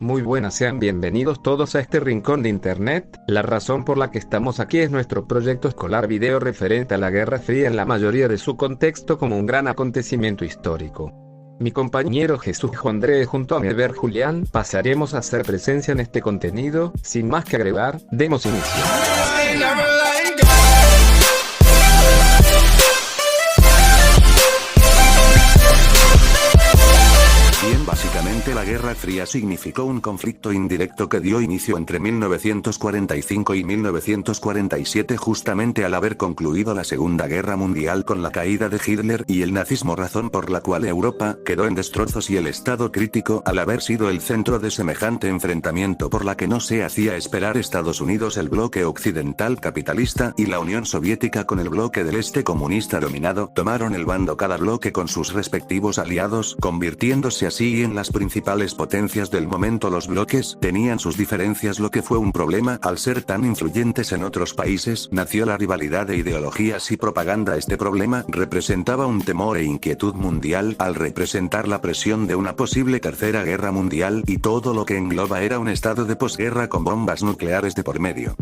Muy buenas, sean bienvenidos todos a este rincón de internet. La razón por la que estamos aquí es nuestro proyecto escolar video referente a la Guerra Fría en la mayoría de su contexto como un gran acontecimiento histórico. Mi compañero Jesús André junto a mi deber Julián pasaremos a hacer presencia en este contenido. Sin más que agregar, demos inicio. Básicamente la Guerra Fría significó un conflicto indirecto que dio inicio entre 1945 y 1947 justamente al haber concluido la Segunda Guerra Mundial con la caída de Hitler y el nazismo, razón por la cual Europa quedó en destrozos y el estado crítico al haber sido el centro de semejante enfrentamiento, por la que no se hacía esperar Estados Unidos, el bloque occidental capitalista, y la Unión Soviética con el bloque del este comunista dominado, tomaron el bando cada bloque con sus respectivos aliados, convirtiéndose así en las principales potencias del momento. Los bloques tenían sus diferencias, lo que fue un problema al ser tan influyentes en otros países. Nació la rivalidad de ideologías y propaganda. Este problema representaba un temor e inquietud mundial al representar la presión de una posible tercera guerra mundial, y todo lo que engloba era un estado de posguerra con bombas nucleares de por medio.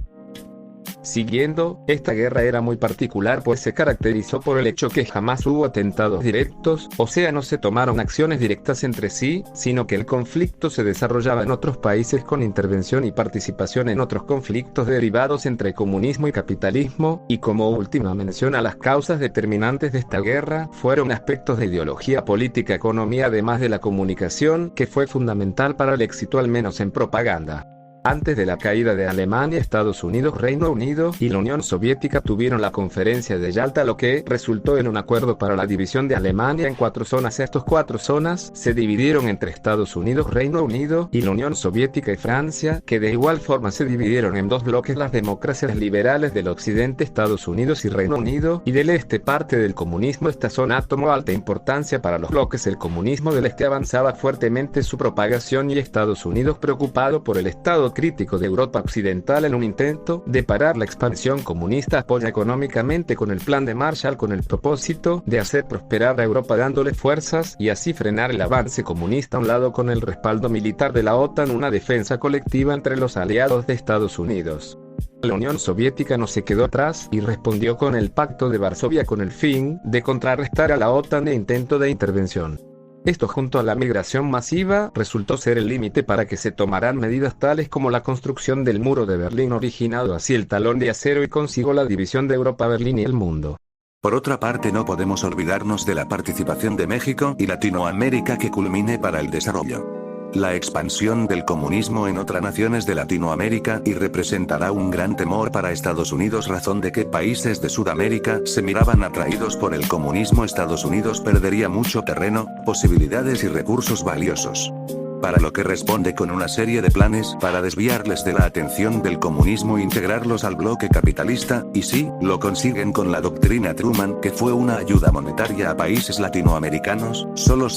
Siguiendo, esta guerra era muy particular pues se caracterizó por el hecho que jamás hubo atentados directos, o sea no se tomaron acciones directas entre sí, sino que el conflicto se desarrollaba en otros países con intervención y participación en otros conflictos derivados entre comunismo y capitalismo, y como última mención a las causas determinantes de esta guerra, fueron aspectos de ideología, política, economía, además de la comunicación, que fue fundamental para el éxito al menos en propaganda. Antes de la caída de Alemania, Estados Unidos, Reino Unido y la Unión Soviética tuvieron la Conferencia de Yalta, lo que resultó en un acuerdo para la división de Alemania en 4 zonas. Estas 4 zonas se dividieron entre Estados Unidos, Reino Unido y la Unión Soviética y Francia, que de igual forma se dividieron en 2 bloques: las democracias liberales del occidente, Estados Unidos y Reino Unido, y del este parte del comunismo. Esta zona tomó alta importancia para los bloques. El comunismo del este avanzaba fuertemente su propagación y Estados Unidos, preocupado por el estado crítico de Europa occidental en un intento de parar la expansión comunista, apoya económicamente con el plan de Marshall con el propósito de hacer prosperar a Europa dándole fuerzas y así frenar el avance comunista. A un lado, con el respaldo militar de la OTAN, una defensa colectiva entre los aliados de Estados Unidos. La Unión Soviética no se quedó atrás y respondió con el Pacto de Varsovia con el fin de contrarrestar a la OTAN e intento de intervención. Esto, junto a la migración masiva, resultó ser el límite para que se tomaran medidas tales como la construcción del muro de Berlín, originado así el talón de acero y consigo la división de Europa, Berlín y el mundo. Por otra parte, no podemos olvidarnos de la participación de México y Latinoamérica que culmine para el desarrollo. La expansión del comunismo en otras naciones de Latinoamérica y representará un gran temor para Estados Unidos, razón de que países de Sudamérica se miraban atraídos por el comunismo. Estados Unidos perdería mucho terreno, posibilidades y recursos valiosos. Para lo que responde con una serie de planes para desviarles de la atención del comunismo e integrarlos al bloque capitalista, y sí, lo consiguen con la doctrina Truman, que fue una ayuda monetaria a países latinoamericanos, solo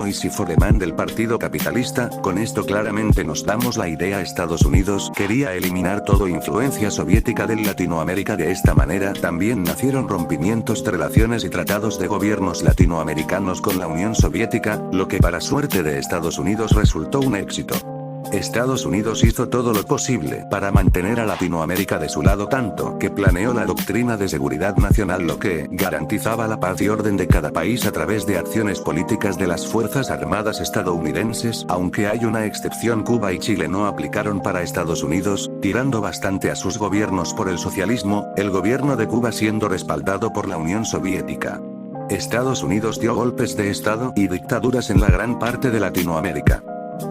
y si for demand del partido capitalista. Con esto claramente nos damos la idea: Estados Unidos quería eliminar toda influencia soviética de Latinoamérica. De esta manera también nacieron rompimientos de relaciones y tratados de gobiernos latinoamericanos con la Unión Soviética, lo que para suerte de Estados Unidos resultó un éxito. Estados Unidos hizo todo lo posible para mantener a Latinoamérica de su lado, tanto que planeó la doctrina de seguridad nacional, lo que garantizaba la paz y orden de cada país a través de acciones políticas de las Fuerzas Armadas estadounidenses, aunque hay una excepción: Cuba y Chile no aplicaron para Estados Unidos, tirando bastante a sus gobiernos por el socialismo, el gobierno de Cuba siendo respaldado por la Unión Soviética. Estados Unidos dio golpes de Estado y dictaduras en la gran parte de Latinoamérica.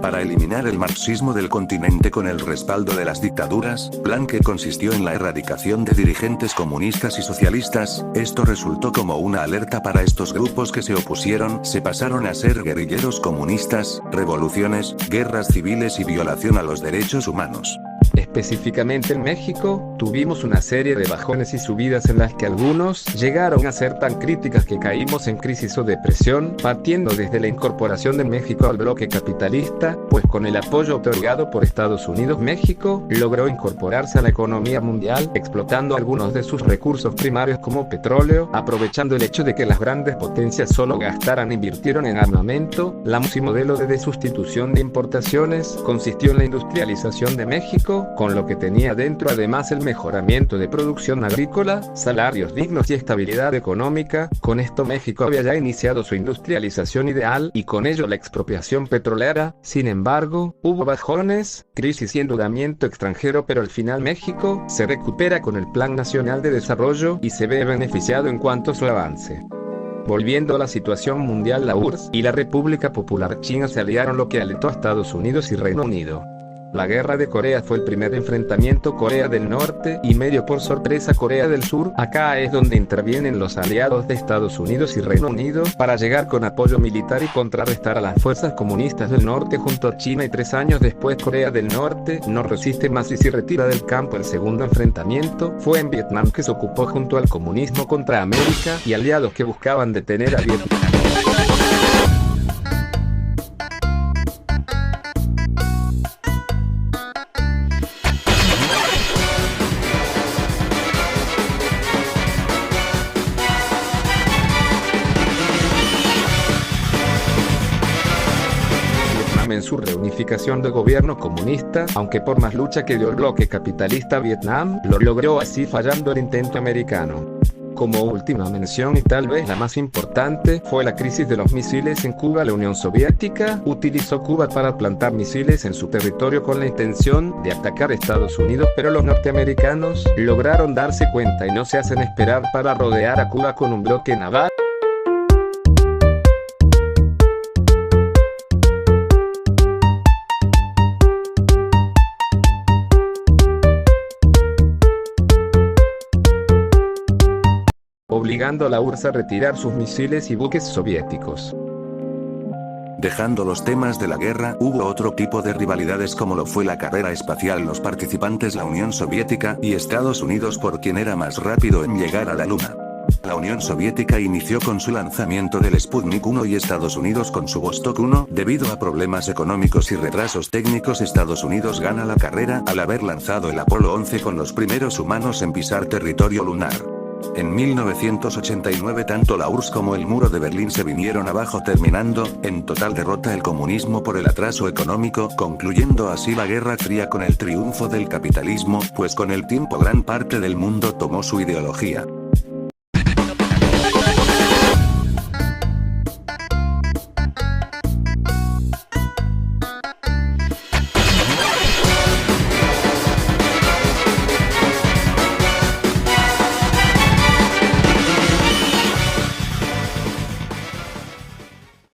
Para eliminar el marxismo del continente con el respaldo de las dictaduras, plan que consistió en la erradicación de dirigentes comunistas y socialistas. Esto resultó como una alerta para estos grupos que se opusieron, se pasaron a ser guerrilleros comunistas, revoluciones, guerras civiles y violación a los derechos humanos. Específicamente en México, tuvimos una serie de bajones y subidas en las que algunos llegaron a ser tan críticas que caímos en crisis o depresión, partiendo desde la incorporación de México al bloque capitalista, pues con el apoyo otorgado por Estados Unidos, México logró incorporarse a la economía mundial, explotando algunos de sus recursos primarios como petróleo, aprovechando el hecho de que las grandes potencias solo gastaran e invirtieron en armamento. La modelo de sustitución de importaciones consistió en la industrialización de México, con lo que tenía dentro además el mejoramiento de producción agrícola, salarios dignos y estabilidad económica. Con esto México había ya iniciado su industrialización ideal y con ello la expropiación petrolera. Sin embargo, hubo bajones, crisis y endeudamiento extranjero, pero al final México se recupera con el Plan Nacional de Desarrollo y se ve beneficiado en cuanto a su avance. Volviendo a la situación mundial, la URSS y la República Popular China se aliaron, lo que alentó a Estados Unidos y Reino Unido. La Guerra de Corea fue el primer enfrentamiento Corea del Norte y medio por sorpresa Corea del Sur. Acá es donde intervienen los aliados de Estados Unidos y Reino Unido para llegar con apoyo militar y contrarrestar a las fuerzas comunistas del norte junto a China, y 3 años después Corea del Norte no resiste más y se retira del campo. El segundo enfrentamiento fue en Vietnam, que se ocupó junto al comunismo contra América y aliados que buscaban detener a Vietnam. En su reunificación de gobierno comunista, aunque por más lucha que dio el bloque capitalista, Vietnam lo logró, así fallando el intento americano. Como última mención, y tal vez la más importante, fue la crisis de los misiles en Cuba. La Unión Soviética utilizó Cuba para plantar misiles en su territorio con la intención de atacar a Estados Unidos, pero los norteamericanos lograron darse cuenta y no se hacen esperar para rodear a Cuba con un bloque naval. Obligando a la URSS a retirar sus misiles y buques soviéticos. Dejando los temas de la guerra, hubo otro tipo de rivalidades como lo fue la carrera espacial. Los participantes, la Unión Soviética y Estados Unidos, por quien era más rápido en llegar a la Luna. La Unión Soviética inició con su lanzamiento del Sputnik 1 y Estados Unidos con su Vostok 1. Debido a problemas económicos y retrasos técnicos, Estados Unidos gana la carrera al haber lanzado el Apolo 11 con los primeros humanos en pisar territorio lunar. En 1989 tanto la URSS como el muro de Berlín se vinieron abajo, terminando en total derrota el comunismo por el atraso económico, concluyendo así la Guerra Fría con el triunfo del capitalismo, pues con el tiempo gran parte del mundo tomó su ideología.